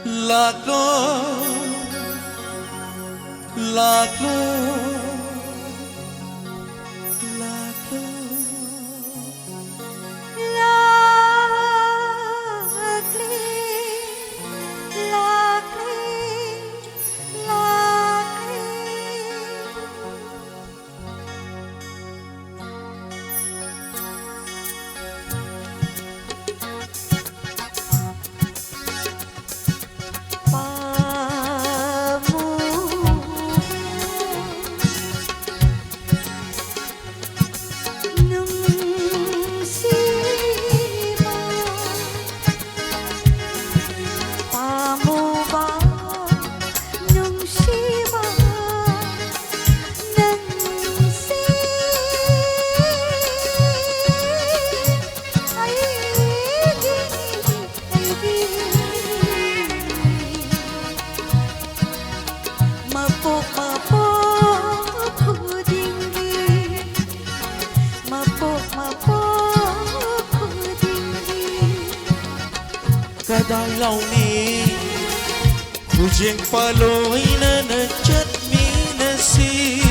लागलो लागलो लागलो Kadang lau ni Kujeng paloi na chat mi nasi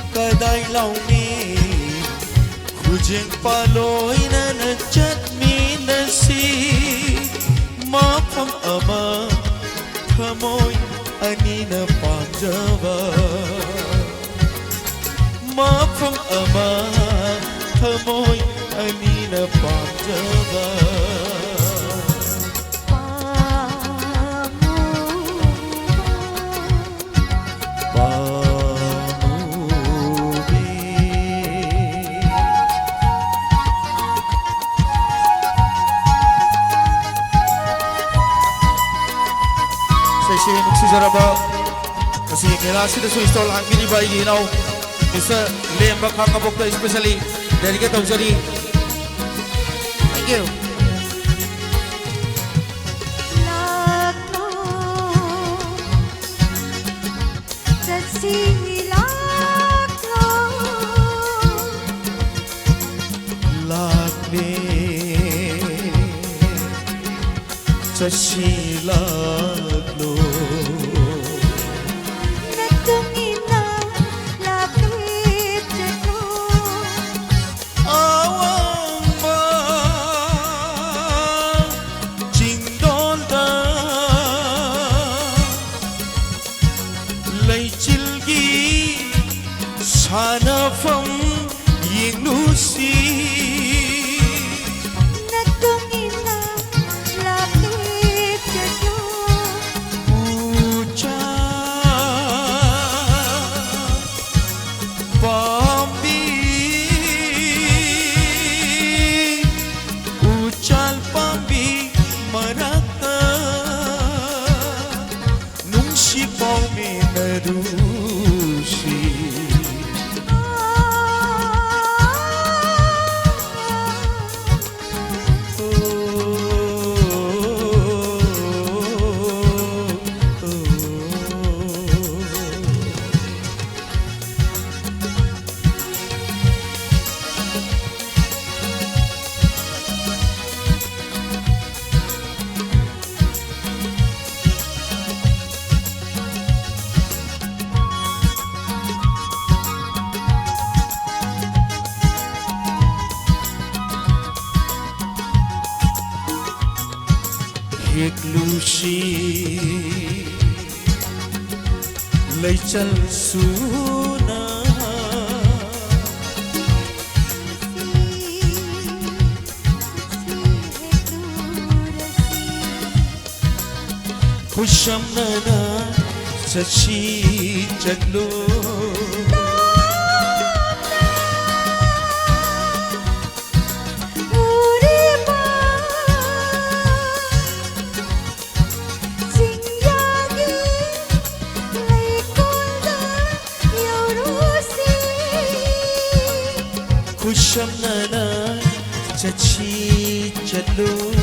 Kadang lau ni Kujeng paloi na chat mi nasi Mapam ama Thamoy ani na pamjava Mapam ama Thamoy ani na pamjava Jaraba kasi kailangan sila sa install ang binibay ginaw Mr. Liam Bakakabok na especially dedicated to Jari. Thank you. Laglo Nagtungina lapit ko Awang ba Jingdol da Lay chilgi Sana fam Ying nusi एक लूशी ले चल सुना खुशम नना सची चलो खुशम नना चची चलो